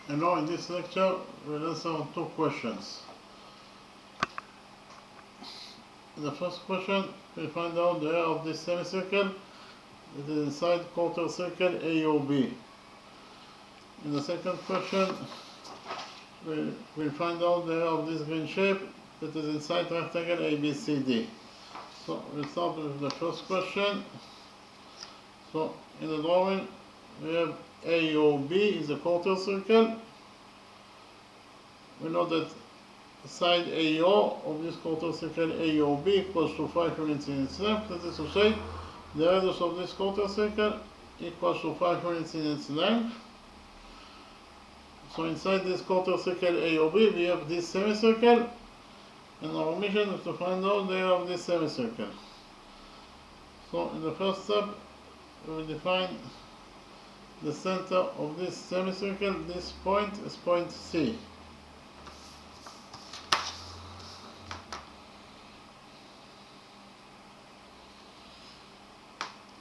And now in this lecture, we'll answer two questions. In the first question, we find out the area of this semicircle that is inside quarter circle AOB. In the second question, we'll find out the area of this green shape that is inside rectangle ABCD. So we'll start with the first question. So in the drawing, we have AOB is a quarter circle. We know that side AO of this quarter circle AOB equals to 5 units in its length. That is to say, the radius of this quarter circle equals to 5 units in its length. So inside this quarter circle AOB, we have this semicircle, and our mission is to find out the area of this semicircle. So in the first step, we will define the center of this semicircle. This point is point C.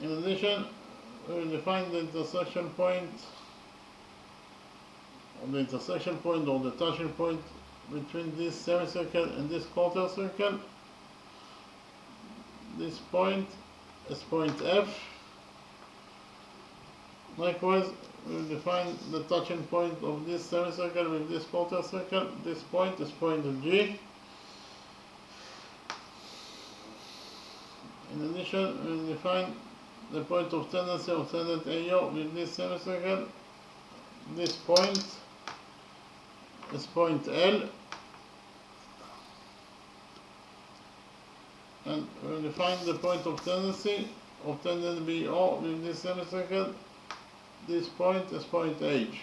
In addition, we will define the intersection point, or the touching point between this semicircle and this quarter circle. This point is point F. Likewise, we will define the touching point of this semicircle with this quarter circle. This point is point G. In addition, we will define the point of tendency of tangent AO with this semicircle. This point is point L, and we will define the point of tendency of tangent BO with this semicircle. This point is point H.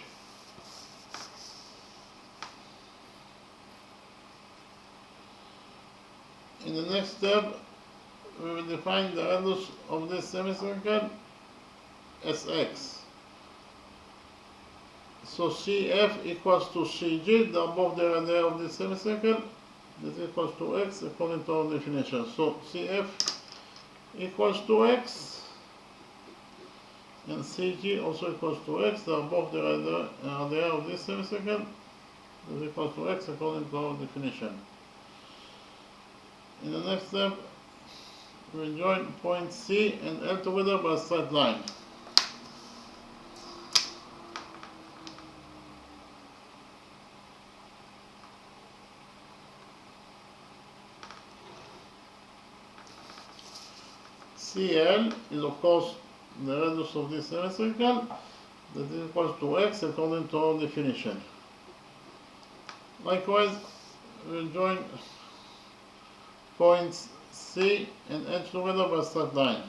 In the next step, we will define the radius of this semicircle Sx. So CF equals to CG, the above the radii of this semicircle, this equals to x according to our definition. So CF equals to x, and CG also equals to x, the above the radii of this semicircle, this equals to x according to our definition. In the next step, we will join point C and L together by a straight line. CL is of course the radius of this semicircle, that is equals to x according to our definition. Likewise, we will join points C and H together by a straight line.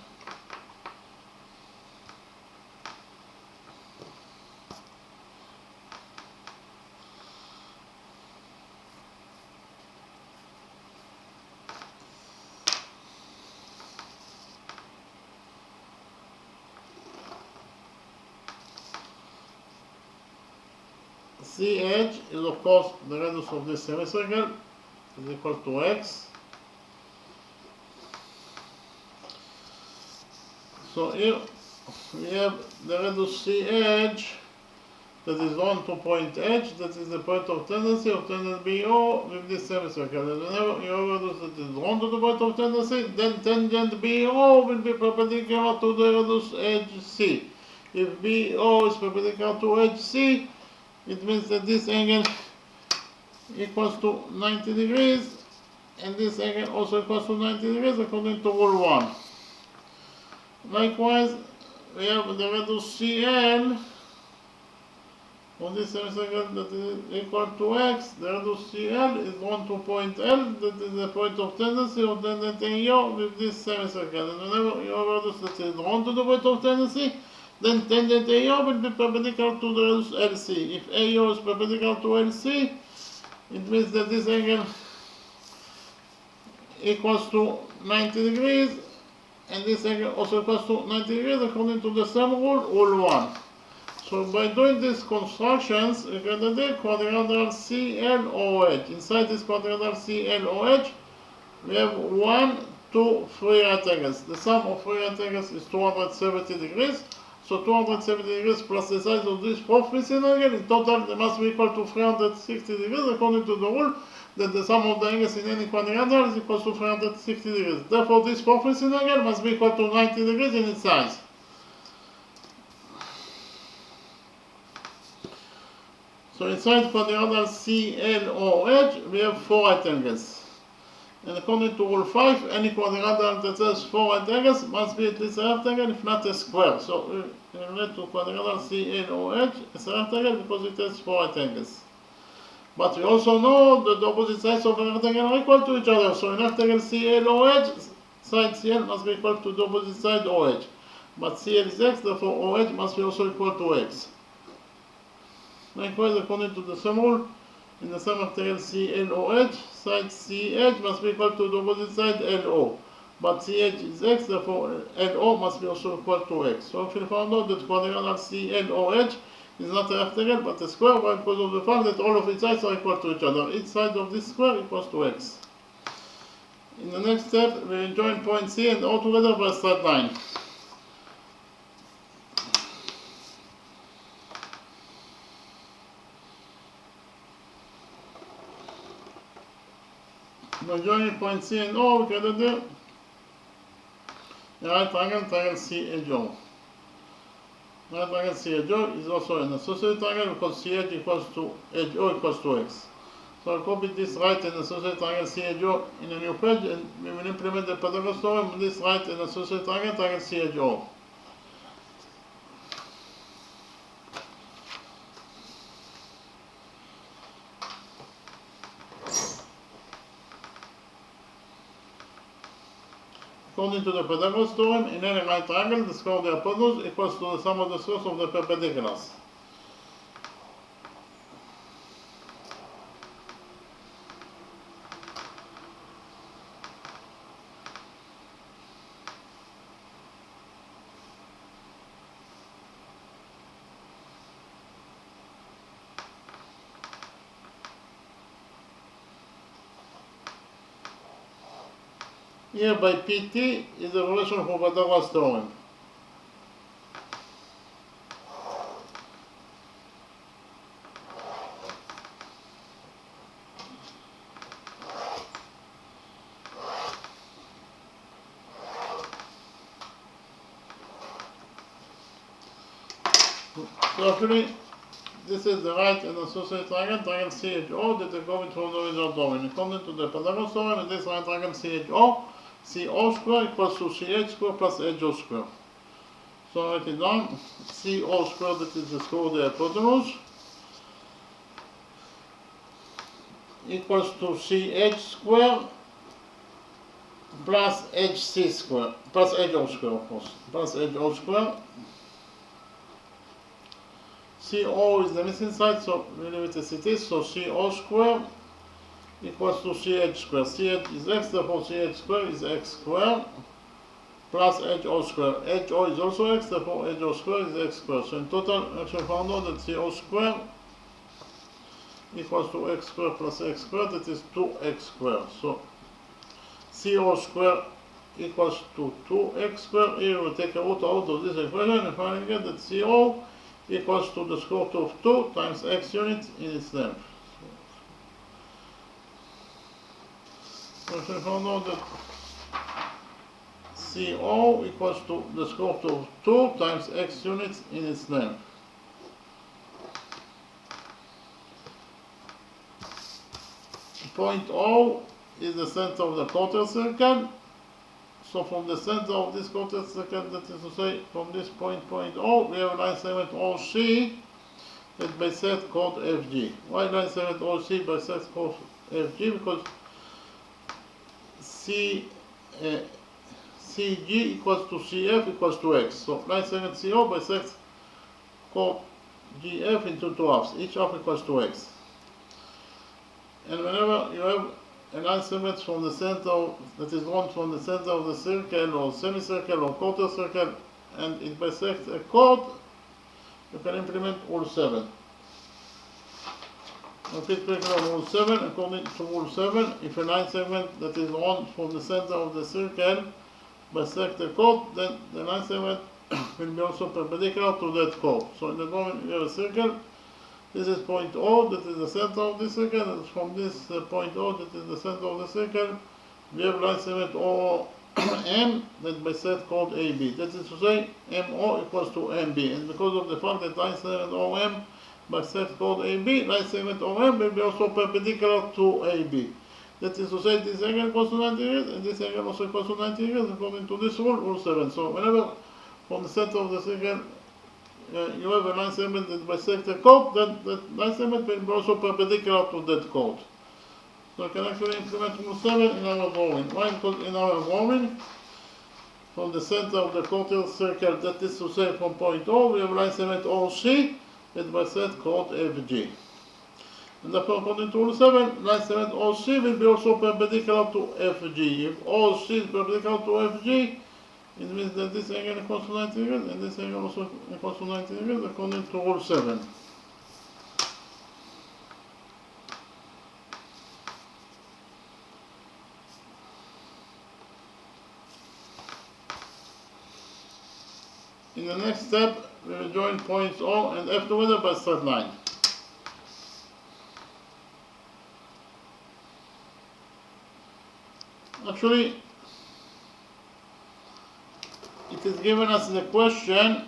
CH is of course the radius of this semicircle, is equal to x. So here we have the radius CH that is on to point H, that is the point of tendency of tangent BO with this semicircle. And whenever you have a radius that is drawn to the point of tendency, then tangent BO will be perpendicular to the radius HC. If BO is perpendicular to HC, it means that this angle equals to 90 degrees, and this angle also equals to 90 degrees according to rule 1. Likewise, we have the radius CL on this semicircle that is equal to x. The radius CL is drawn to point L, that is the point of tendency of tangent AO with this semicircle. And whenever you have a radius that is drawn to the point of tendency, then tangent AO will be perpendicular to the radius LC. If AO is perpendicular to LC, it means that this angle equals to 90 degrees, and this angle also equals to 90 degrees according to the same rule, rule 1. So by doing these constructions, we can take quadrilateral CLOH. Inside this quadrilateral CLOH, we have 1, 2, 3 right angles. The sum of 3 right angles is 270 degrees. So 270 degrees plus the size of this fourth missing angle, in total they must be equal to 360 degrees according to the rule that the sum of the angles in any quadrilateral is equal to 360 degrees. Therefore this fourth missing angle must be equal to 90 degrees in its size. So inside quadrilateral CLOH we have 4 right angles. And according to rule 5, any quadrilateral that has 4 right angles must be at least a rectangle, if not a square. So we relate to quadrilateral CLOH as a rectangle because it has 4 right angles. But we also know that the opposite sides of a rectangle are equal to each other. So in rectangle CLOH, side CL must be equal to the opposite side OH. But CL is X, therefore OH must be also equal to X. Likewise, according to the sum rule, in the sum rectangle CLOH, side CH must be equal to the opposite side LO. But CH is X, therefore LO must be also equal to X. So if we found out that quadrilateral CLOH is not a rectangle but a square, why? Because of the fact that all of its sides are equal to each other. Each side of this square equals to X. In the next step, we join point C and O together by a straight line. By joining point C and O, we can do a right triangle, triangle CHO. Right triangle CHO is also an associated triangle because CH equals to HO equals to X. So I'll copy this right and associated triangle CHO in a new page, and we will implement the Pythagoras theorem on this right and associated triangle, triangle CHO. According to the Pythagoras theorem, in any right triangle, the square of the hypotenuse equals to the sum of the squares of the perpendiculars. Here by PT is the relation for Pythagoras theorem. So actually, this is the right and associated triangle, triangle CHO, that is going from the original domain. According to the Pythagoras theorem, in this right triangle CHO, CO square equals to CH square plus HO square. So write it down, CO square, that is the square of the hypotenuse, equals to CH square plus HC square, plus HO square of course, plus HO square. CO is the missing side, so we leave it as it is, so CO square equals to CH square. CH is X, therefore CH square is X square plus HO square. HO is also X, therefore HO square is X square. So in total, actually found out that CO square equals to X square plus X square, that is 2X square. So CO square equals to 2X square. Here we take a root out of this equation and finally get that CO equals to the square root of 2 times X units in its length. So we found out that CO equals to the square root of 2 times X units in its length. Point O is the center of the quarter circle. So from the center of this quarter circle, that is to say from this point O, we have a line segment OC that bisects chord FG. Why line segment OC bisects chord FG? Because CG equals to CF equals to X. So line segment CO bisects chord GF into 2 halves. Each half equals to X. And whenever you have a line segment from the center, that is drawn from the center of the circle or semicircle or quarter circle, and it bisects a chord, you can implement rule 7. Repeat quickly on rule 7. According to rule 7, if a line segment that is drawn from the center of the circle bisects a chord, then the line segment will be also perpendicular to that chord. So in the drawing we have a circle. This is point O, that is the center of the circle, and from this point O, that is the center of the circle, we have line segment OM that bisect chord AB. That is to say, MO equals to MB. And because of the fact that line segment OM bisect chord AB, line segment OM will be also perpendicular to AB. That is to say, this angle equals to 90 degrees, and this angle also equals to 90 degrees according to this rule, rule 7. So whenever from the center of the circle you have a line segment that bisects a chord, then that line segment will be also perpendicular to that chord. So I can actually implement rule 7 in our drawing. Why? Because in our drawing, from the center of the quarter circle, that is to say from point O, we have line segment OC that bisects chord FG. And therefore, according to rule 7, line segment OC will be also perpendicular to FG. If OC is perpendicular to FG, it means that this angle equals to 90 degrees and this angle also equals to 90 degrees according to rule 7. In the next step, we will join points O and F together by straight line. Actually, it is given us in the question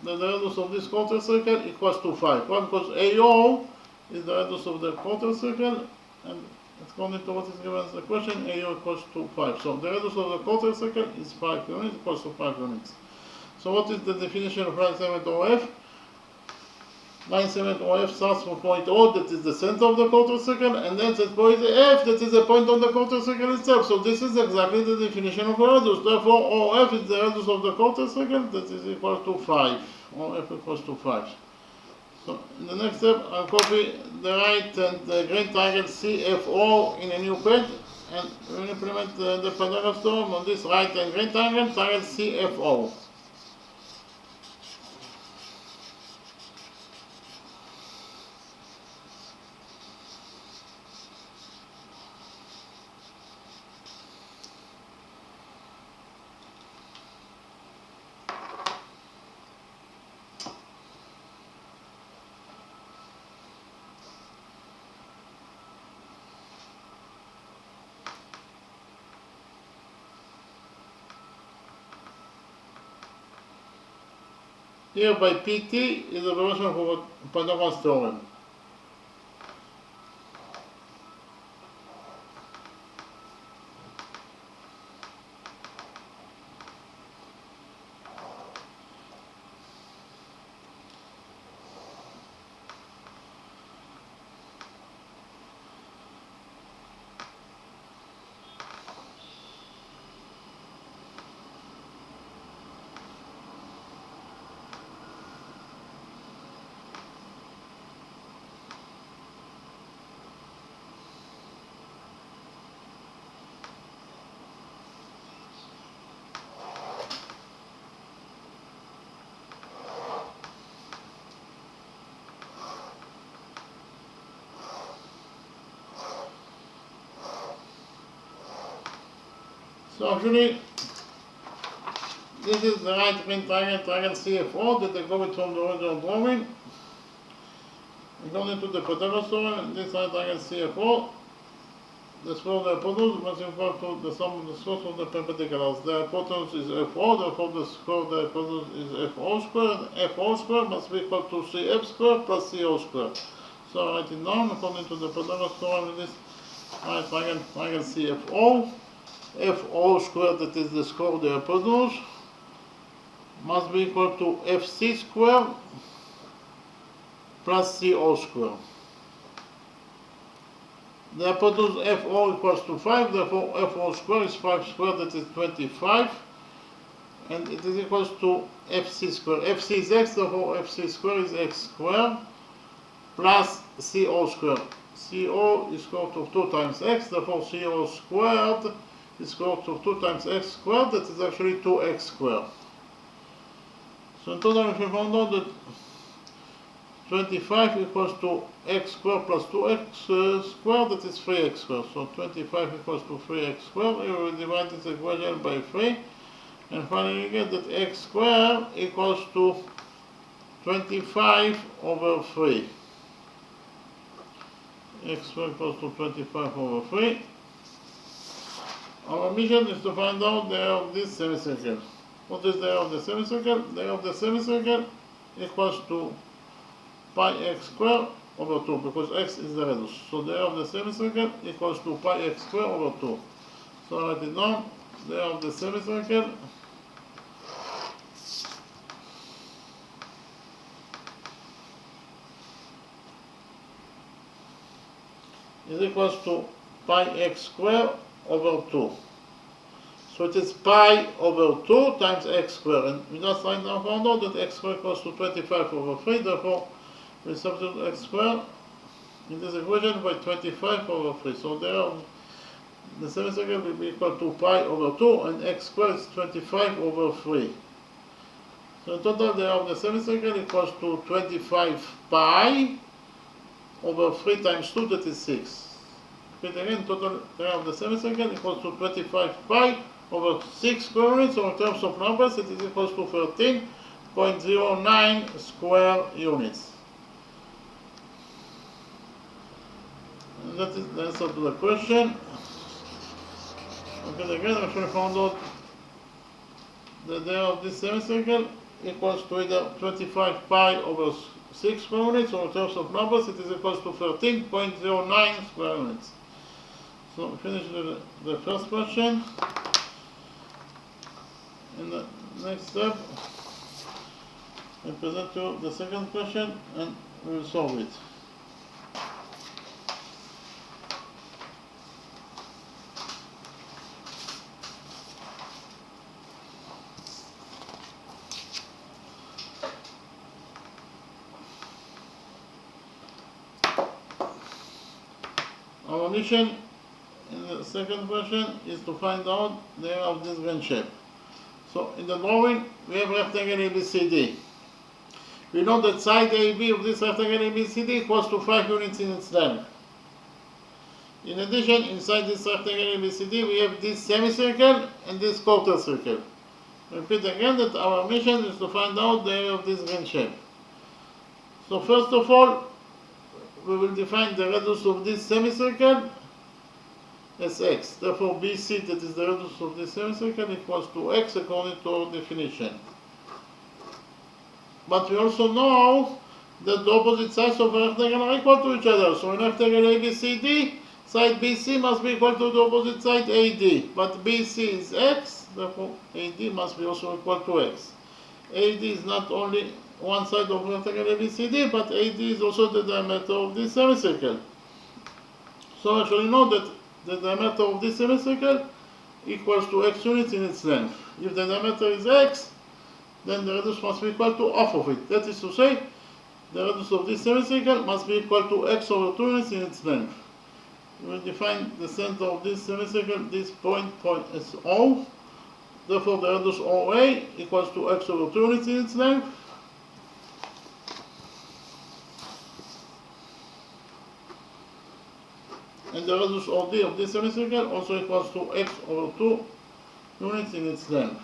that the radius of this quarter circle equals to 5. Why? Because AO is the radius of the quarter circle, and according to what is given as the question, AO equals to 5. So the radius of the quarter circle is 5 units, equals to 5 units. So what is the definition of line segment OF? Line segment OF starts from point O, that is the center of the quarter circle, and then at point F, that is the point on the quarter circle itself. So this is exactly the definition of a radius. Therefore, OF is the radius of the quarter circle, that is equal to 5. OF equals to 5. So in the next step, I'll copy the right and the green triangle CFO in a new page, and we'll implement the Pythagoras theorem on this right and green triangle CFO. Here by PT is a version for Pythagoras theorem. So actually, this is the right green triangle, triangle CFO that I copied from the original drawing. According to the Pythagoras theorem, this right triangle CFO, the square of the hypotenuse must equal to the sum of the squares of the perpendiculars. The hypotenuse is FO, therefore the square of the hypotenuse is FO squared. FO squared must be equal to CF squared plus CO squared. So I write it down according to the Pythagoras theorem, this right triangle, triangle CFO. FO squared, that is the square of the hypotenuse, must be equal to FC squared plus CO squared. The hypotenuse FO equals to 5, therefore FO squared is 5 squared, that is 25, and it is equals to FC squared. FC is x, therefore FC squared is x squared plus CO squared. CO is equal to 2 times x, therefore CO squared is equal to 2 times x squared, that is actually 2x squared. So in total, if we found out that 25 equals to x squared plus 2x squared, that is 3x squared. So 25 equals to 3x squared. We will divide this equation by 3. And finally, you get that x squared equals to 25 over 3. X squared equals to 25 over 3. Our mission is to find out the area of this semicircle. What is the area of the semicircle? The area of the semicircle equals to pi x squared over 2, because x is the radius. So the area of the semicircle equals to pi x squared over 2. So I write it down. The area of the semicircle is equals to pi x squared over 2. So it is pi over 2 times x squared. And we just right now found out that x squared equals to 25 over 3. Therefore, we substitute x squared in this equation by 25 over 3. So there, the semicircle will be equal to pi over 2, and x squared is 25 over 3. So in total, the area of the semicircle equals to 25 pi over 3 times 2, that is 6. Repeat again, total area of the semicircle equals to 25 pi over 6 square units, or in terms of numbers, it is equals to 13.09 square units. And that is the answer to the question. Okay, again, I should have found out the area of this semicircle equals to either 25 pi over 6 square units, or in terms of numbers, it is equals to 13.09 square units. So we finish the first question. In the next step, I present you the second question and we will solve it. Our mission in the second question is to find out the area of this grand shape. So in the drawing, we have rectangle ABCD. We know that side AB of this rectangle ABCD equals to 5 units in its length. In addition, inside this rectangle ABCD, we have this semicircle and this quarter circle. Repeat again that our mission is to find out the area of this grand shape. So first of all, we will define the radius of this semicircle as x. Therefore, BC, that is the radius of this semicircle, equals to x according to our definition. But we also know that the opposite sides of a rectangle are equal to each other. So in rectangle ABCD, side BC must be equal to the opposite side AD. But BC is x, therefore AD must be also equal to x. AD is not only one side of rectangle ABCD, but AD is also the diameter of this semicircle. So I actually know that the diameter of this semicircle equals to x units in its length. If the diameter is x, then the radius must be equal to half of it. That is to say, the radius of this semicircle must be equal to x over 2 units in its length. We will define the center of this semicircle, this point as O. Therefore, the radius OA equals to x over 2 units in its length. And the radius OD of this semicircle also equals to x over 2 units in its length.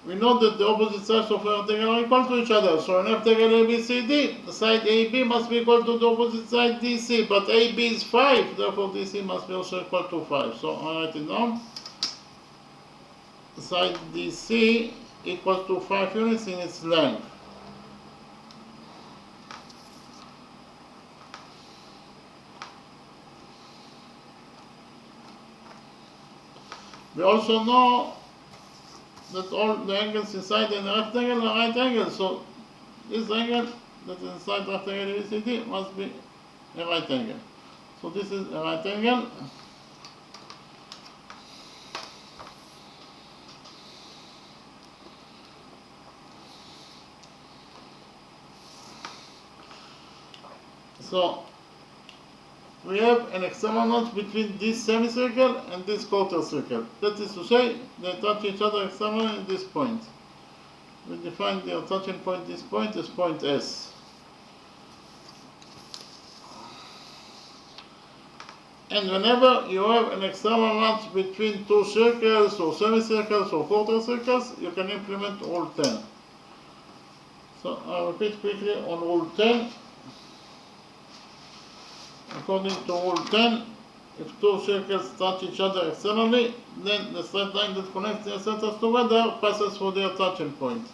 We know that the opposite sides of a rectangle are equal to each other. So in rectangle ABCD, the side AB must be equal to the opposite side DC, but AB is 5, therefore DC must be also equal to 5. So I write it down. Side DC equals to 5 units in its length. We also know that all the angles inside the rectangle are right angles. So this angle that is inside rectangle ABCD must be a right angle. So this is a right angle. So we have an external notch between this semicircle and this quarter circle. That is to say, they touch each other externally at this point. We define the touching point, this point, as point S. And whenever you have an external match between two circles or semicircles or quarter circles, you can implement rule 10. So I'll repeat quickly on rule 10. According to rule 10, if two circles touch each other externally, then the straight line that connects their centers together passes through their touching point.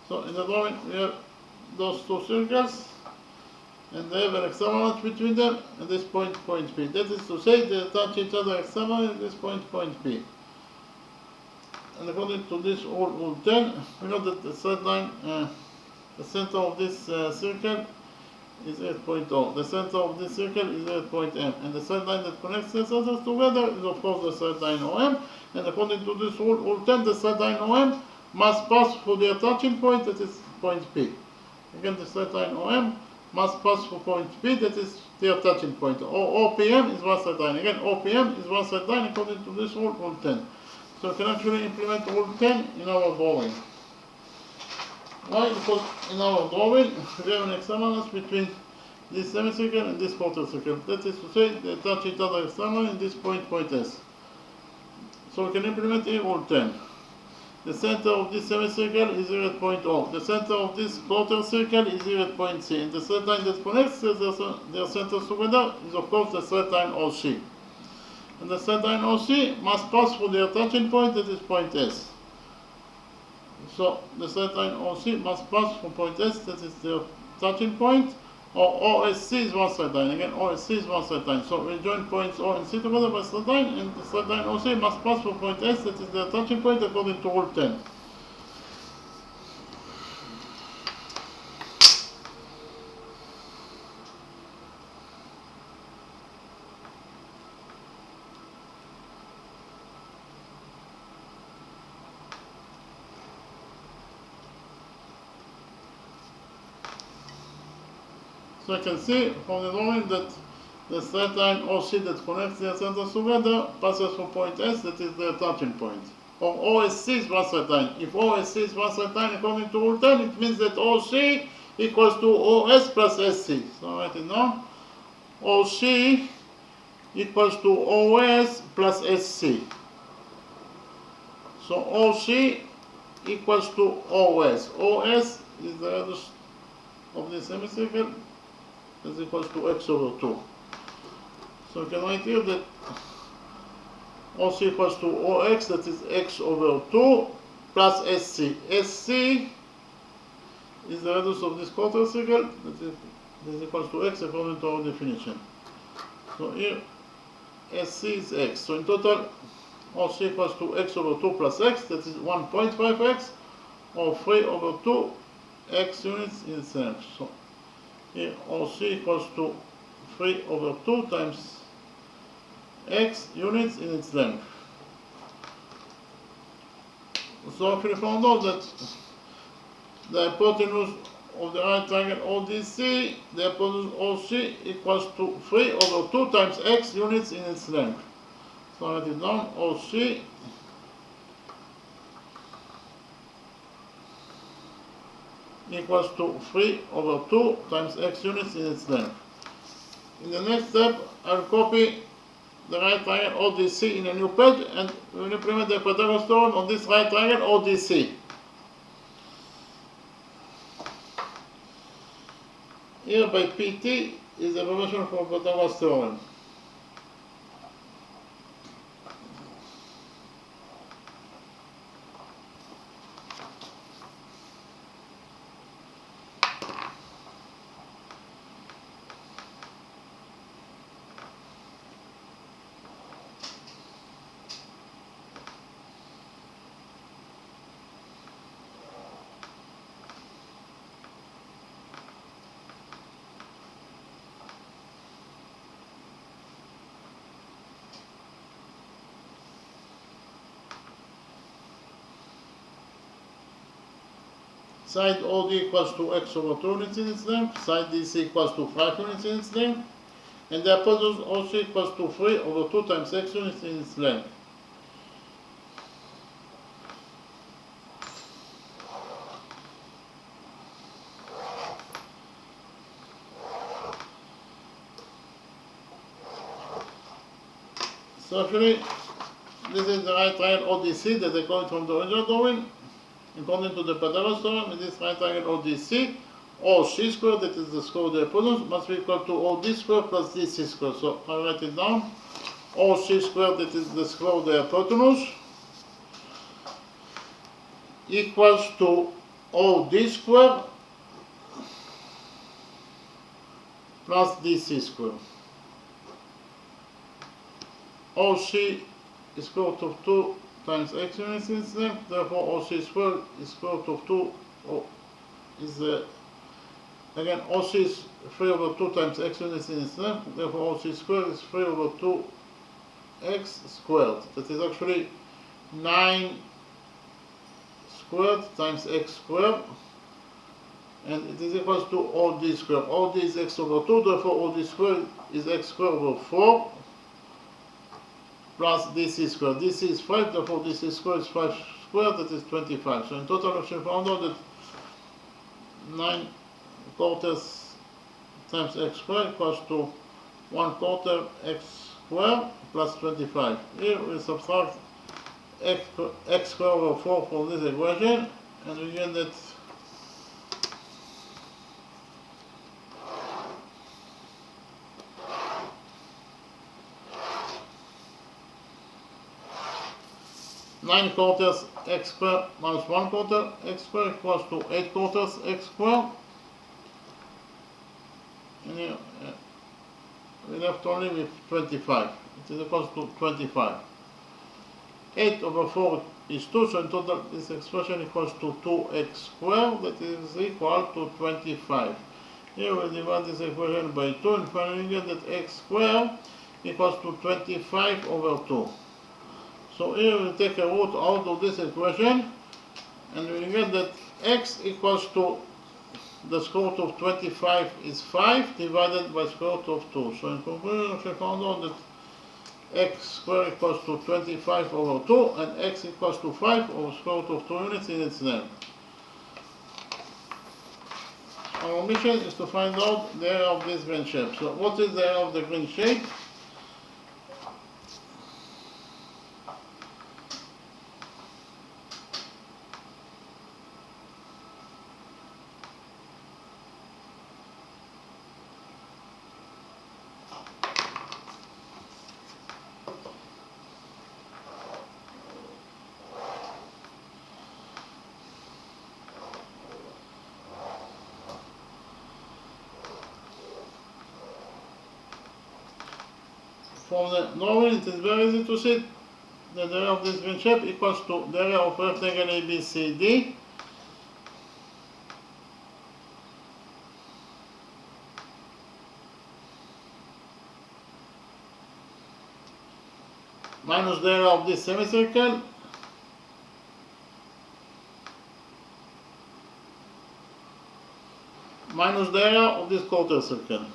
So in the drawing we have those two circles, and they have an external match between them, and this point P. That is to say, they touch each other externally at this point P. And according to this rule 10, we know that the straight line, the center of this circle is at point O. The center of this circle is at point M. And the straight line that connects the centers together is of course the straight line OM. And according to this rule 10, the straight line OM must pass through their touching point, that is point P. Again, the straight line OM must pass through point P, that is their touching point. OPM is one straight line. Again, OPM is one straight line according to this rule 10. So we can actually implement rule 10 in our drawing. Why? Because in our drawing we have an external match between this semicircle and this quarter circle. That is to say, they touch each other externally in this point S. So we can implement here rule 10. The center of this semicircle is here at point O. The center of this quarter circle is here at point C. And the straight line that connects their centers together is of course the straight line OC. And the straight line OC must pass through their touching point, that is point S. So the straight line OC must pass from point S, that is their touching point, or OSC is one straight line. Again, OSC is one straight line. So we join points O and C together by straight line, and the straight line OC must pass from point S, that is their touching point, according to rule 10. So I can see from the drawing that the straight line OC that connects their centers together passes from point S, that is their touching point. Or OSC is one straight line. If OSC is one straight line according to rule 10, it means that OC equals to OS plus SC. So write it down. OC equals to OS plus SC. So OC equals to OS. OS is the radius of the semicircle, is equals to x over 2. So we can write here that OC equals to OX, that is x over 2, plus SC. SC is the radius of this quarter circle, that is equals to x according to our definition. So here SC is x. So in total, OC equals to x over 2 plus x, that is 1.5x, or 3 over 2 x units in its length. So here OC equals to 3 over 2 times x units in its length. So if we found out that the hypotenuse of the right triangle ODC, the hypotenuse OC equals to 3 over 2 times x units in its length. So I write it down, OC equals to 3 over 2 times x units in its length. In the next step, I will copy the right triangle ODC in a new page, and we will implement the Pythagoras theorem on this right triangle ODC. Here by PT is the information from Pythagoras theorem. Side OD equals to x over 2 units in its length, side DC equals to 5 units in its length, and the hypotenuse OC equals to 3 over 2 times x units in its length. So actually, this is the right triangle ODC that they call it from the original drawing. According to the Pythagoras theorem, this right triangle ODC, or C squared, that is the square of the hypotenuse, must be equal to OD squared plus DC squared. So I write it down. OC squared, that is the square of the hypotenuse, equals to OD squared plus DC squared. OC is square root of 2 times x units in them, therefore OC squared is square root of 2, again OC is 3 over 2 times x units in them, therefore OC squared is 3 over 2 x squared. That is actually 9 squared times x squared, and it is equals to OD squared. OD is x over 2, therefore OD squared is x squared over 4 plus DC squared. DC is 5, therefore DC squared is 5 squared, that is 25. So in total we should found out that 9 quarters times x squared equals to 1 quarter x squared plus 25. Here we subtract x squared over 4 from this equation, and we get that nine quarters x squared minus 1 quarter x squared equals to 8 quarters x squared. And here we left only with 25. It is equals to 25. 8 over 4 is 2, so in total this expression equals to 2x squared, that is equal to 25. Here we divide this equation by 2, and finally we get that x squared equals to 25 over 2. So here we take a root out of this equation, and we get that x equals to the square root of 25 is 5 divided by square root of 2. So in conclusion, we found out that x squared equals to 25 over 2, and x equals to 5 over square root of 2 units in its name. Our mission is to find out the area of this green shape. So what is the area of the green shape? From the drawing, it is very easy to see that the area of this green shape equals to the area of rectangle ABCD minus the area of this semicircle minus the area of this quarter circle.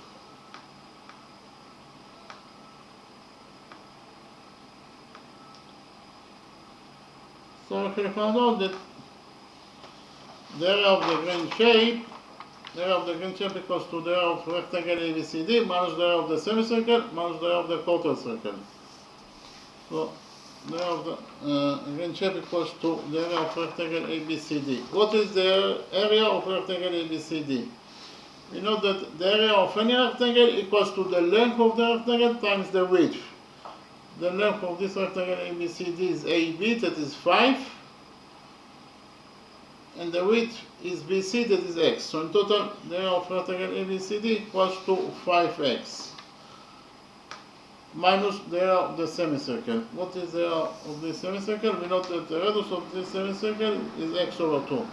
So we found out that the area of the green shape equals to the area of rectangle ABCD minus the area of the semicircle minus the area of the quarter circle. So the area of the green shape equals to the area of rectangle ABCD. What is the area of rectangle ABCD? We know that the area of any rectangle equals to the length of the rectangle times the width. The length of this rectangle ABCD is AB, that is 5, and the width is BC, that is x. So in total, the area of rectangle ABCD equals to 5x minus the area of the semicircle. What is the area of the semicircle? We know that the radius of this semicircle is x over 2.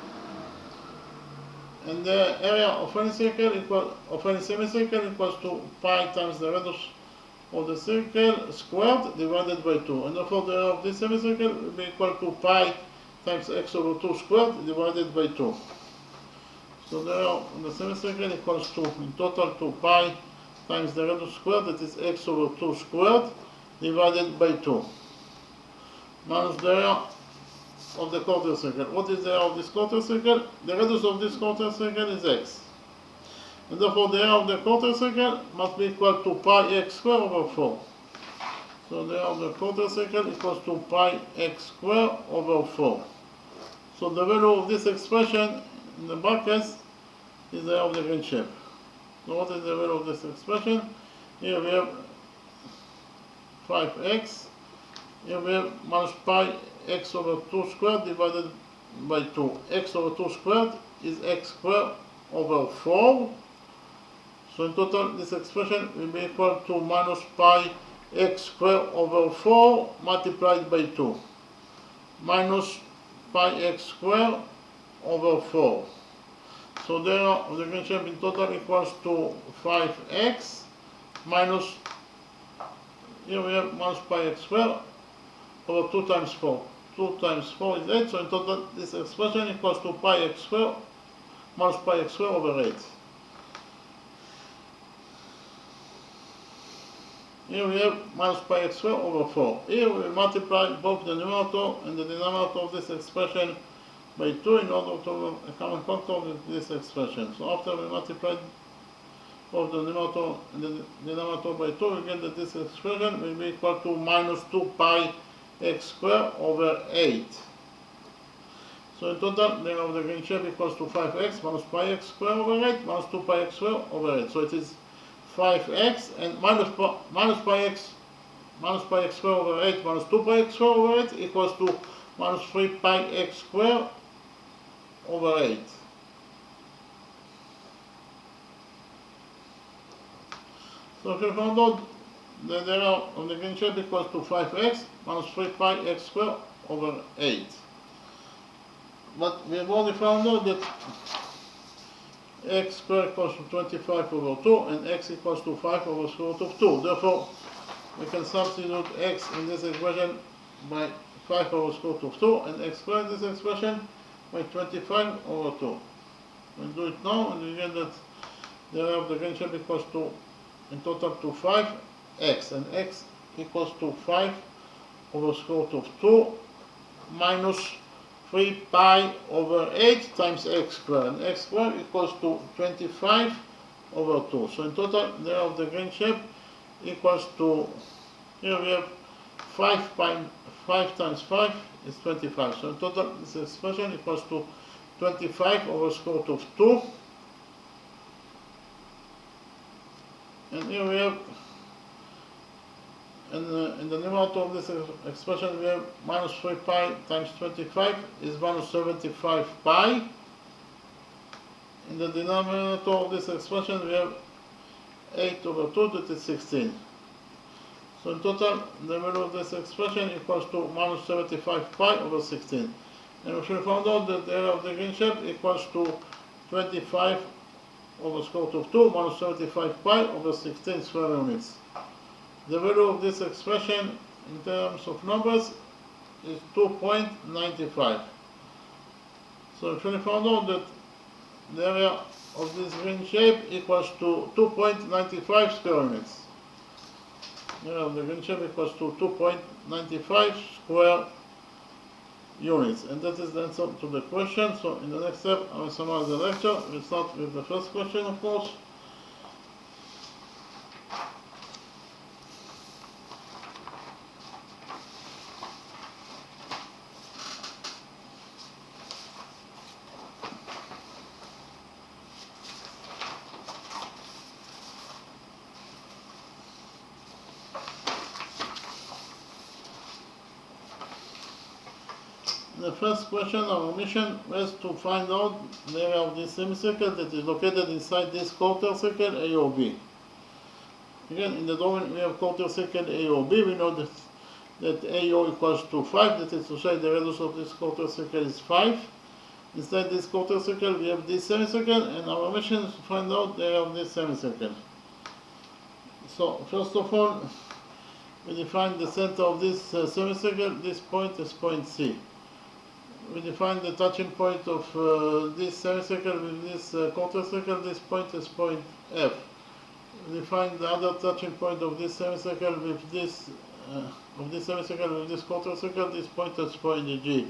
And the area of any semicircle equals to pi times the radius of the circle squared divided by 2. And therefore the area of this semicircle will be equal to pi times x over 2 squared divided by 2. So the area of the semicircle equals to, in total, to pi times the radius squared, that is x over 2 squared divided by 2. Minus the area of the quarter circle. What is the area of this quarter circle? The radius of this quarter circle is x. And therefore the area of the quarter circle must be equal to pi x squared over 4. So there of the quarter circle equals to pi x squared over 4. So the value of this expression in the brackets is the area of the green shape. So what is the value of this expression? Here we have 5x. Here we have minus pi x over 2 squared divided by 2. X over 2 squared is x squared over 4. So in total this expression will be equal to minus pi x squared over 4 multiplied by 2. Minus pi x squared over 4. So the area of the green shape in total equals to 5x minus, here we have minus pi x squared over 2 times 4. 2 times 4 is 8, so in total this expression equals to pi x squared minus pi x squared over 8. Here we have minus pi x squared over 4. Here we multiply both the numerator and the denominator of this expression by 2 in order to have a common factor of this expression. So after we multiply both the numerator and the denominator by 2, we get that this expression will be equal to minus 2 pi x squared over 8. So in total, the area of the green shape equals to 5x minus pi x squared over 8 minus 2 pi x squared over 8. So it is 5x and minus pi x squared over 8 minus 2 pi x squared over 8 equals to minus 3 pi x squared over 8. So if you found out the area of the green shape equals to 5x minus 3 pi x squared over 8. But we have already found out that x squared equals to 25 over 2 and x equals to 5 over square root of 2. Therefore, we can substitute x in this expression by 5 over square root of 2 and x squared in this expression by 25 over 2. We'll do it now and we get that the area of the green shape equals to, in total, to 5x, and x equals to 5 over square root of 2 minus 3 pi over 8 times x squared, and x squared equals to 25 over 2. So in total, the area of the green shape equals to, here we have 5 times 5 is 25. So in total, this expression equals to 25 over square root of 2. And here we have, in the numerator of this expression, we have minus 3 pi times 25 is minus 75 pi. In the denominator of this expression, we have 8 over 2, that is 16. So in total, the value of this expression equals to minus 75 pi over 16. And we should found out that the area of the green shape equals to 25 over square root of 2 minus 75 pi over 16 square units. The value of this expression in terms of numbers is 2.95. So we should found out that the area of this green shape equals to 2.95 square units. The area of the green shape equals to 2.95 square units. And that is the answer to the question. So in the next step, I will summarize the lecture. We'll start with the first question, of course. The first question, our mission was to find out the area of this semicircle that is located inside this quarter circle A or B. Again, in the drawing we have quarter circle A or B. We know that AO equals to 5, that is to say the radius of this quarter circle is 5. Inside this quarter circle we have this semicircle, and our mission is to find out the area of this semicircle. So first of all, we define the center of this semicircle. This point is point C. We define the touching point of this semicircle with this quarter circle. This point is point F. We define the other touching point of this semicircle with this semicircle with this quarter circle. This point is point G.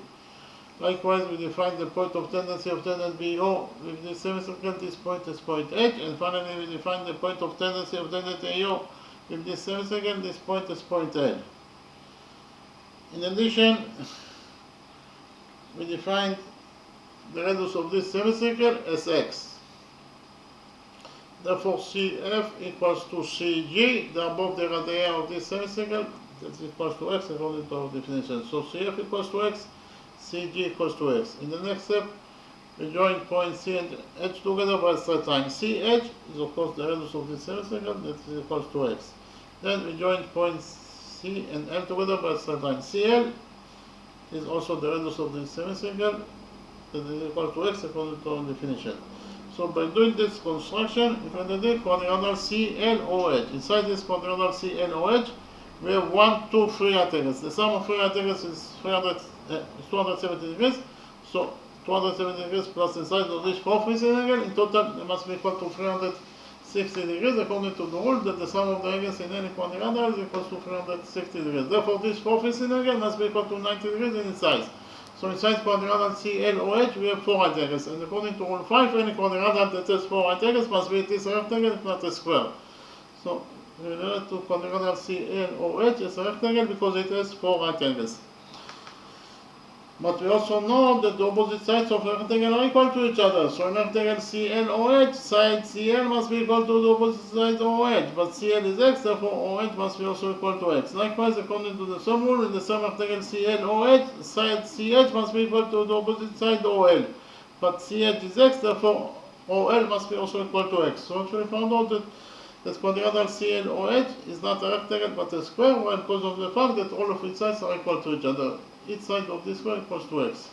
Likewise, we define the point of tendency of tangent BO with this semicircle. This point is point H. And finally, we define the point of tendency of tangent AO with this semicircle. This point is point L. In addition, we defined the radius of this semicircle as x. Therefore, CF equals to CG. They are both the radii of this semicircle. That is equals to x according to our definition. So CF equals to x, CG equals to x. In the next step, we join points C and H together by straight line. CH is of course the radius of this semicircle, that is equals to x. Then we join points C and L together by straight line. CL is also the radius of this semicircle, that is equal to x according to our definition. So by doing this construction, we can do quadrilateral CLOH. Inside this quadrilateral CLOH, we have 1, 2, 3 right angles. The sum of 3 right angles is 270 degrees. So 270 degrees plus the size of each 4 facing angle. In total, they must be equal to 360 degrees according to the rule that the sum of the angles in any quadrilateral is equal to 360 degrees. Therefore, this 4 facing angle must be equal to 90 degrees in its size. So inside quadrilateral CLOH, we have 4 right angles. And according to rule 5, any quadrilateral that has 4 right angles must be this rectangle, if not a square. So we relate to quadrilateral CLOH as a rectangle because it has 4 right angles. But we also know that the opposite sides of a rectangle are equal to each other. So in rectangle CLOH, side CL must be equal to the opposite side OH. But CL is x, therefore OH must be also equal to x. Likewise, according to the sum rule, in the sum rectangle CLOH, side CH must be equal to the opposite side OL. But CH is x, therefore OL must be also equal to x. So actually found out that quadrilateral CLOH is not a rectangle but a square, well, because of the fact that all of its sides are equal to each other. Each side of this square equals to x.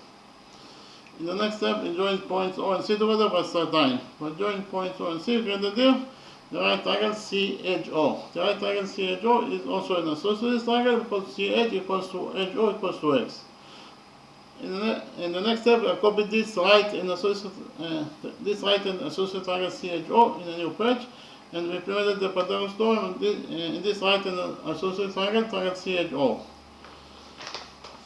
In the next step, we join points O and C together by straight line. By joining points O and C, we get the right angle CHO. The right angle CHO is also an isosceles triangle because CH equals to HO equals to x. In the next step, I copy this right and associate triangle CHO in a new page, and we implemented the Pythagoras theorem in this right and associate triangle CHO.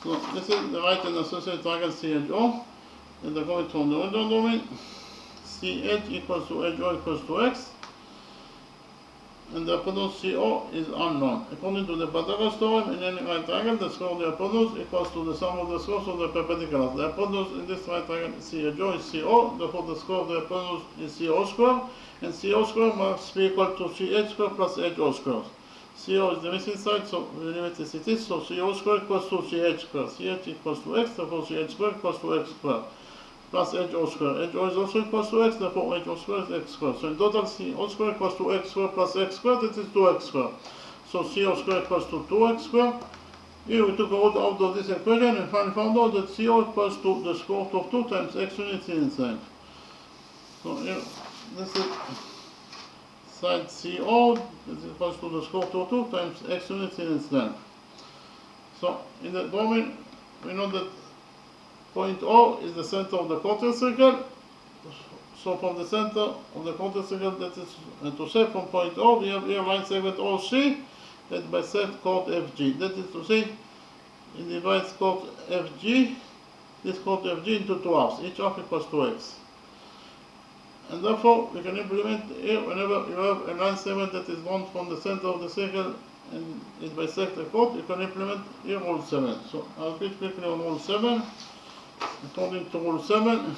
So this is the right and associated triangle CHO, and the going from the original domain. CH equals to HO equals to x, and the hypotenuse CO is unknown. According to the Pythagoras theorem, in any right triangle, the square of the hypotenuse equals to the sum of the squares of the perpendiculars. The hypotenuse in this right triangle CHO is CO, therefore the square of the hypotenuse is CO square, and CO square must be equal to CH square plus HO square. CO is the missing side, so we limit as it is, so CO square equals to CH square. CH equals to x, therefore CH square equals to x square. Plus HO square. HO is also equals to x, therefore HO square is x square. So in total, CO square equals to x square plus x square, that is 2x square. So CO square equals to 2x square. Here we took a root out of this equation and finally found out that CO equals to the square root of 2 times x units in its length. So here, this is side CO is equals to the square root of 2 times x units in its length. So in the domain, we know that point O is the center of the quarter circle. So from the center of the quarter circle, that is to say from point O, we have here line segment OC that bisect chord FG. That is to say, it divides chord FG, this chord FG into 2 halves. Each half equals to x. And therefore, we can implement here whenever you have a line segment that is drawn from the center of the circle and it bisects a chord, you can implement here rule 7. So I'll repeat quickly on rule 7. According to rule 7,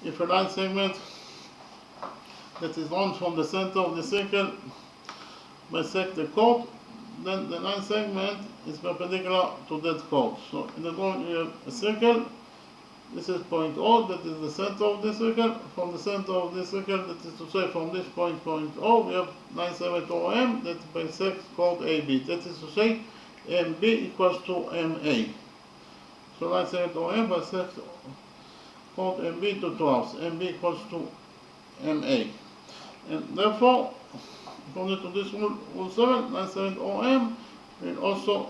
if a line segment that is drawn from the center of the circle bisects the chord, then the line segment is perpendicular to that chord. So in the drawing, you have a circle. This is point O, that is the center of the circle. From the center of the circle, that is to say from this point O, we have line segment OM that bisects chord AB. That is to say, MB equals to MA. So line segment OM bisects chord MB to 2 halves. MB equals to MA. And therefore, according to this rule 7, line segment OM will also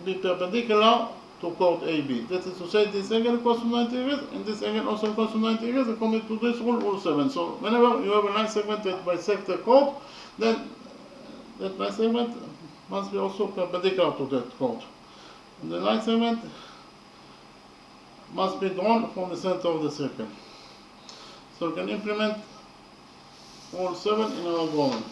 be perpendicular to chord AB. That is to say, this angle equals to 90 degrees, and this angle also equals to 90 degrees according to this rule 7. So whenever you have a line segment that bisects a chord, then that line segment must be also perpendicular to that chord. And the line segment must be drawn from the center of the circle. So we can implement rule 7 in our drawing.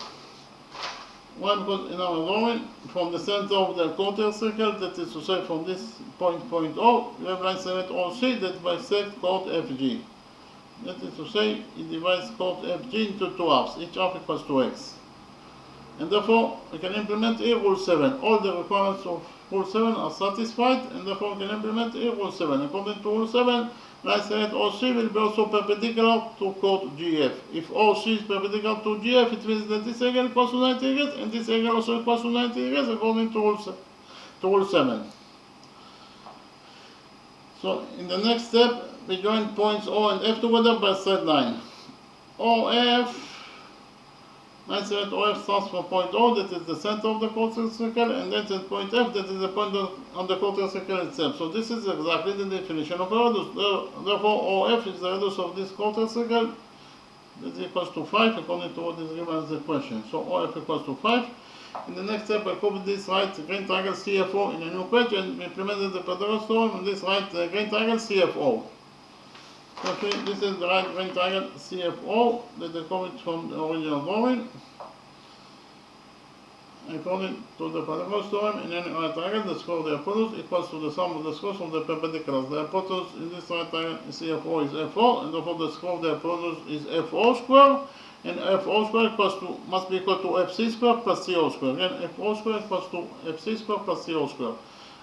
Why? Because in our drawing, from the center of the quarter circle, that is to say from this point O, we have line segment OC that bisects chord FG. That is to say, it divides chord FG into two halves, each half equals to x. And therefore, we can implement here rule 7. All the requirements of rule 7 are satisfied, and therefore we can implement here rule 7. According to rule 7, line segment OC will be also perpendicular to chord GF. If OC is perpendicular to GF, it means that this angle equals to 90 degrees, and this angle also equals to 90 degrees according to rule 7. So, in the next step, we join points O and F together by straight line. OF, line segment OF starts from point O, that is the center of the quarter circle, and then at point F, that is the point on the quarter circle itself. So this is exactly the definition of a radius. Therefore, OF is the radius of this quarter circle, that is equals to 5, according to what is given as the question. So OF equals to 5. In the next step, I copy this right green triangle CFO in a new page and implemented the Pythagoras theorem on this right green triangle CFO. Okay, this is the right green triangle CFO that I copied from the original drawing. According to the Pythagoras theorem, in any right triangle, the square of the hypotenuse equals to the sum of the squares of the perpendiculars. The hypotenuse in this right triangle CFO is FO, and therefore the square of the hypotenuse is FO square, and FO square must be equal to FC square plus CO square. Again, FO square equals to FC square plus CO square.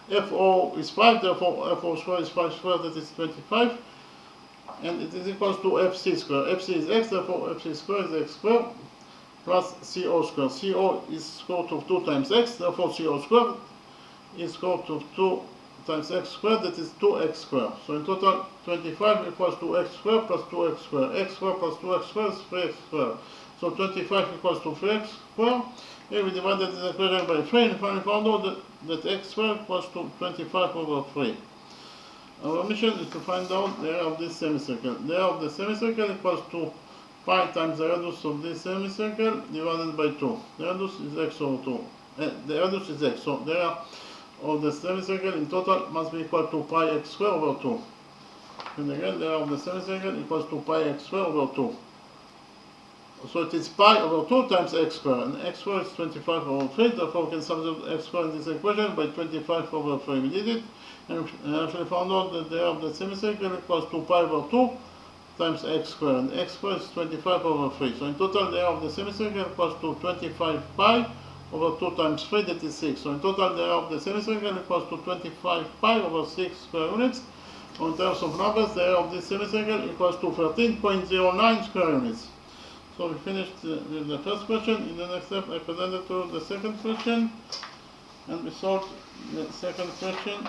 FO is 5, therefore FO square is 5 square, that is 25. And it is equals to FC square. FC is x, therefore FC square is x square plus CO square. CO is square root of 2 times x, therefore CO square is square root of 2 times x squared, that is 2x squared. So in total, 25 equals to x squared plus 2x squared. X squared plus 2x squared is 3x squared. So 25 equals to 3x squared. Here we divided this equation by 3 and finally found out that x squared equals to 25 over 3. Our mission is to find out the area of this semicircle. The area of the semicircle equals to pi times the radius of this semicircle divided by 2. The radius is x over 2. The radius is x, so the area of the semicircle in total must be equal to pi x squared over 2. And again, the area of the semicircle equals to pi x squared over 2. So it is pi over 2 times x squared, and x squared is 25 over 3, therefore we can substitute x squared in this equation by 25 over 3. We did it, and actually found out that the area of the semicircle equals to pi over 2 times x squared, and x squared is 25 over 3. So in total, the area of the semicircle equals to 25 pi over 2 times 3, that is 6. So in total, the area of the semicircle equals to 25 pi over 6 square units. In terms of numbers, the area of this semicircle equals to 13.09 square units. So we finished with the first question. In the next step, I presented to the second question, and we solved the second question.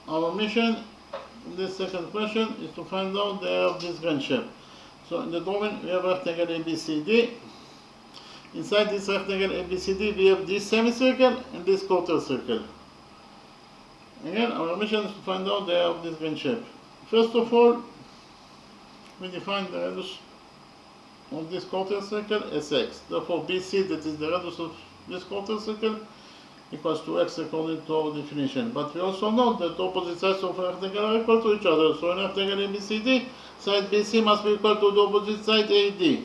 Our mission in this second question is to find out the area of this grand shape. So in the drawing, we have rectangle ABCD. Inside this rectangle ABCD, we have this semicircle and this quarter circle. Again, our mission is to find out the area of this grand shape. First of all, we define the radius of this quarter circle as x. Therefore, BC, that is the radius of this quarter circle, equals to x according to our definition. But we also know that opposite sides of a rectangle are equal to each other. So in rectangle ABCD, side BC must be equal to the opposite side AD.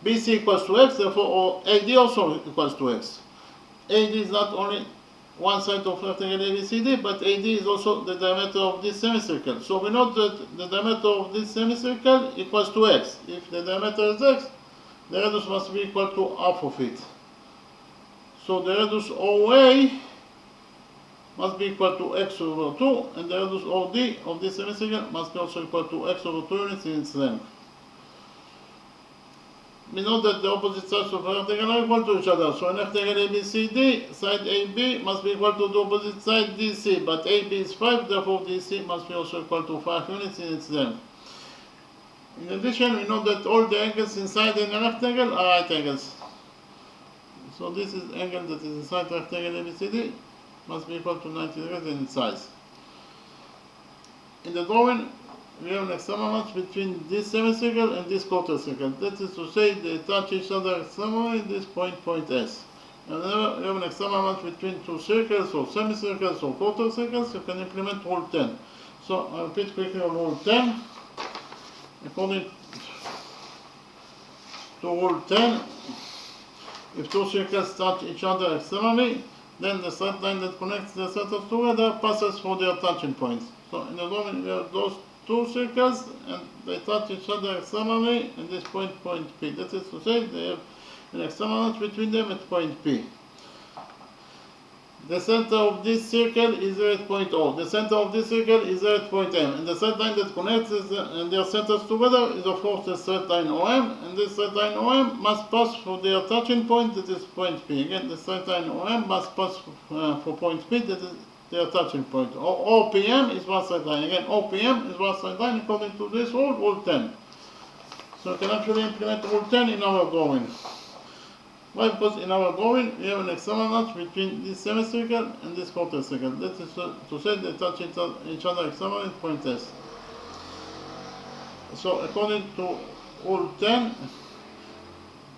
BC equals to x, therefore AD also equals to x. AD is not only one side of rectangle ABCD, but AD is also the diameter of this semicircle. So we know that the diameter of this semicircle equals to x. If the diameter is x, the radius must be equal to half of it. So the radius OA must be equal to x over 2, and the radius OD of this semicircle must be also equal to x over 2 units in its length. We know that the opposite sides of a rectangle are equal to each other. So in rectangle ABCD, side AB must be equal to the opposite side DC, but AB is 5, therefore DC must be also equal to 5 units in its length. In addition, we know that all the angles inside a rectangle are right angles. So this is angle that is inside rectangle ABCD must be equal to 90 degrees in its size. In the drawing, we have an extremity between this semicircle and this quarter circle. That is to say, they touch each other somewhere in this point S. Whenever you have an external match between two circles or semicircles or quarter circles, you can implement rule 10. So I'll repeat quickly on rule 10. According to rule 10, if two circles touch each other externally, then the straight line that connects the centers together passes through their touching points. So in the drawing we have those two circles and they touch each other externally and this point P. That is to say they have an external match between them at point P. The center of this circle is there at point O. The center of this circle is there at point M. And the straight line that connects and their centers together is of course the straight line OM. And this straight line OM must pass through their touching point, that is point P. Again, the straight line OM must pass for point P, that is their touching point. OPM is one straight line. Again, OPM is one straight line according to this rule, rule 10. So we can actually implement rule 10 in our drawing. Why? Because in our drawing we have an external match between this semicircle and this quarter circle. That is to say they touch each other externally at point S. So according to rule 10,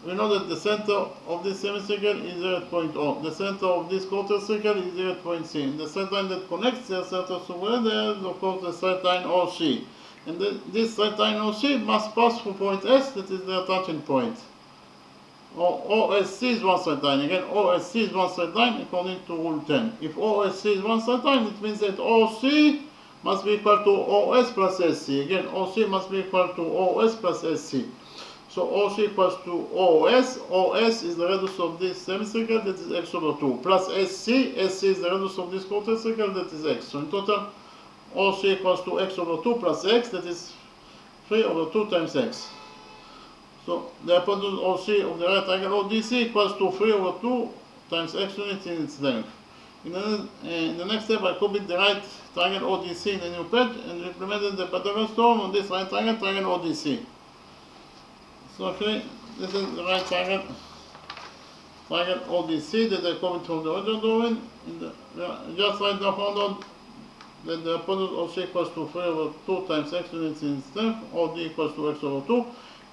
we know that the center of this semicircle is there at point O. The center of this quarter circle is there at point C. And the straight line that connects their centers together is of course the straight line OC. And this straight line OC must pass through point S, that is their touching point. OSC is one straight line. Again, OSC is one straight line according to rule 10. If OSC is one straight line, it means that OC must be equal to OS plus SC. Again, OC must be equal to OS plus SC. So OC equals to OS. OS is the radius of this semicircle, that is x over 2. Plus SC. SC is the radius of this quarter circle, that is x. So in total, OC equals to x over 2 plus x, that is 3 over 2 times x. So the hypotenuse OC of the right triangle ODC equals to 3 over 2 times x units in its length. In the next step, I copied the right triangle ODC in a new page and implemented the Pythagoras theorem on this right triangle ODC. So okay, this is the right triangle ODC that I copied from the original drawing. Just right now found out that the hypotenuse OC equals to 3 over 2 times x units in its length, OD equals to x over 2.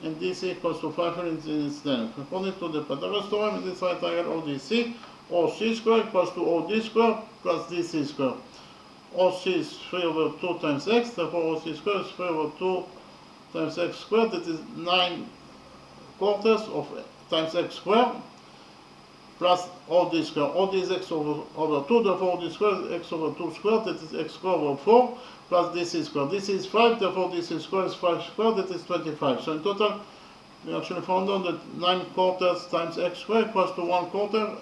And DC equals to 5 units in its length. According to the Pythagoras theorem, in this right triangle ODC, OC squared equals to OD squared plus DC squared. OC is 3 over 2 times x, therefore OC squared is 3 over 2 times x squared, that is 9 quarters of times x squared, plus OD squared. OD is x over 2, therefore OD squared is x over 2 squared, that is x squared over 4. Plus DC squared. DC is 5, therefore DC squared is 5 squared, that is 25. So in total, we actually found out that 9 quarters times x squared equals to 1 quarter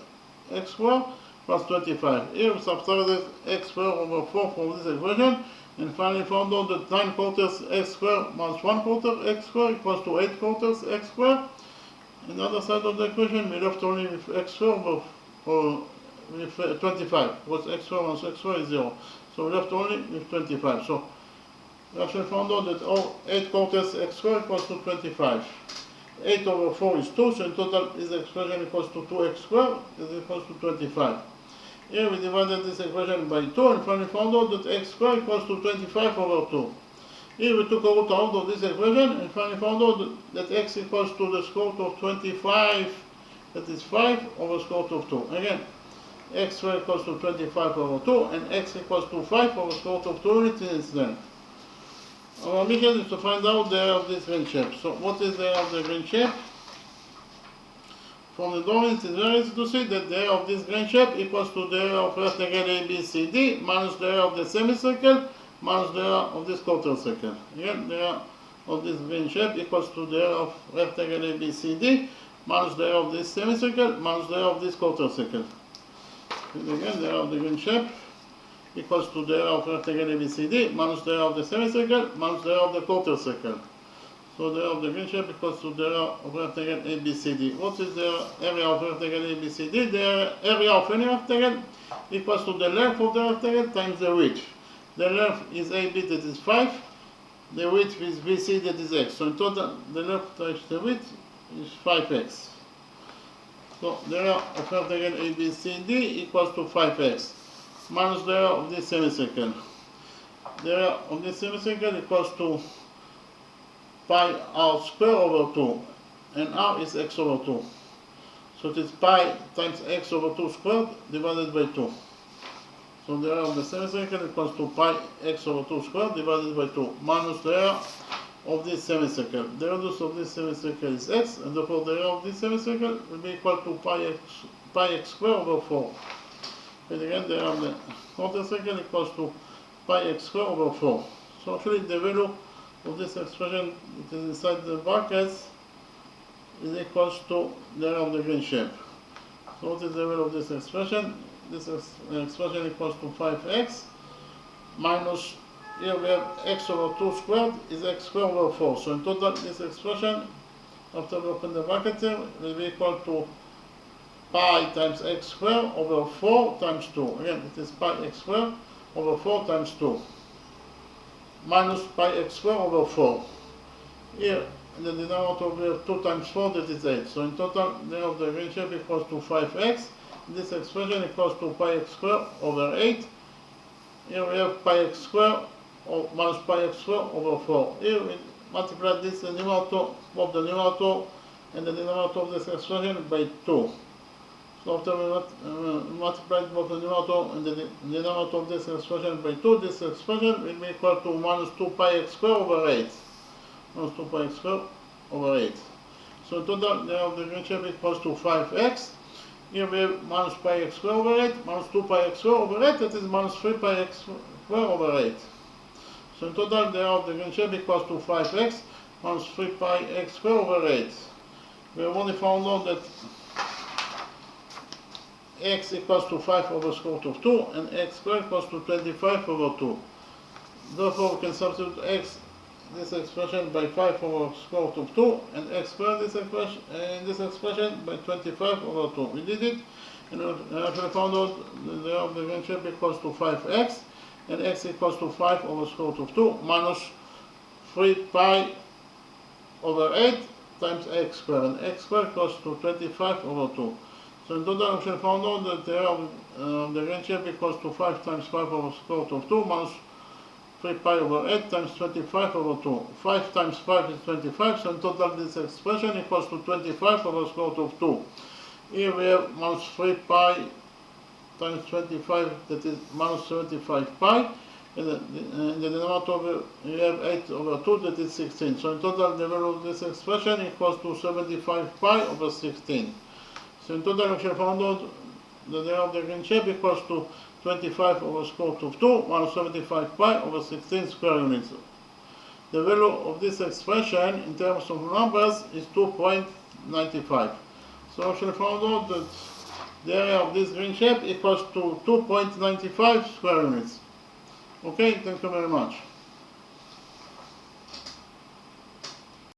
x squared plus 25. Here we subtracted x squared over 4 from this equation, and finally found out that 9 quarters x squared minus 1 quarter x squared equals to 8 quarters x squared. On the other side of the equation, we left only with x squared with 25, because x squared minus x squared is 0. So we left only with 25. So we actually found out that 8 quarters x squared equals to 25. 8 over 4 is 2, so in total this expression equals to 2x squared, is equals to 25. Here we divided this equation by 2 and finally found out that x squared equals to 25 over 2. Here we took a root out of this equation and finally found out that x equals to the square root of 25, that is 5 over square root of 2. Again, x squared equals to 25 over 2 and x equals to 5 over square root of 2 units in its length. Our mission is to find out the area of this green shape. So what is the area of the green shape? From the drawing it is very easy to see that the area of this green shape equals to the area of rectangle ABCD minus the area of the semicircle minus the area of this quarter circle. Again, the area of this green shape equals to the area of rectangle ABCD minus the area of this semicircle minus the area of this quarter circle. And again, the area of the green shape equals to the area of rectangle ABCD minus the area of the semicircle minus the area of the quarter circle. So the area of the green shape equals to the area of rectangle ABCD. What is the area of rectangle ABCD? The area of any rectangle equals to the length of the rectangle times the width. The length is AB, that is 5. The width is BC, that is x. So in total, the length times the width is 5x. So the area of rectangle ABCD equals to 5x minus the area of this semicircle. The area of this semicircle equals to pi r squared over 2, and r is x over 2. So it is pi times x over 2 squared divided by 2. So the area of the semicircle equals to pi x over 2 squared divided by 2 minus the area of this semicircle. The radius of this semicircle is x, and therefore the area of this semicircle will be equal to pi x squared over 4. And again, the area of the quarter circle equals to pi x squared over 4. So actually the value of this expression that is inside the brackets is equals to the area of the green shape. So what is the value of this expression? This expression equals to 5x minus, here we have x over 2 squared is x squared over 4. So in total this expression, after we open the bracket here, will be equal to pi times x squared over 4 times 2. Again, it is pi x squared over 4 times 2 minus pi x squared over 4. Here in the denominator we have 2 times 4, that is 8. So in total the area of the green shape equals to 5x. This expression equals to pi x squared over 8. Here we have pi x squared or minus pi x squared over 4. Here we multiply this numerator, both the numerator and the denominator of this expression by 2. So after we multiply both the numerator and the denominator of this expression by 2, this expression will be equal to minus 2 pi x squared over 8. Minus 2 pi x squared over 8. So in total the area of the green shape equals to 5x. Here we have minus pi x squared over 8, minus 2 pi x squared over 8, that is minus 3 pi x squared over 8. So in total the area of the green shape equals to 5x minus 3 pi x squared over 8. We have only found out that x equals to 5 over square root of 2 and x squared equals to 25 over 2. Therefore we can substitute x, this expression, by 5 over square root of 2 and x squared this expression by 25 over 2. We did it, and we actually found out the area of the green shape equals to 5x and x equals to 5 over square root of 2 minus 3 pi over 8 times x squared, and x squared equals to 25 over 2. So in total we actually found out that the area of the green shape equals to 5 times 5 over square root of 2 minus 3 pi over 8 times 25 over 2. 5 times 5 is 25, so in total this expression equals to 25 over square root of 2. Here we have minus 3 pi times 25, that is minus 75 pi. And in the denominator we have 8 over 2, that is 16. So in total the value of this expression equals to 75 pi over 16. So in total we actually found out the area of the green shape equals to 25 over square root of 2 minus 75 pi over 16 square units. The value of this expression in terms of numbers is 2.95. So I actually found out that the area of this green shape equals to 2.95 square units. Okay, thank you very much.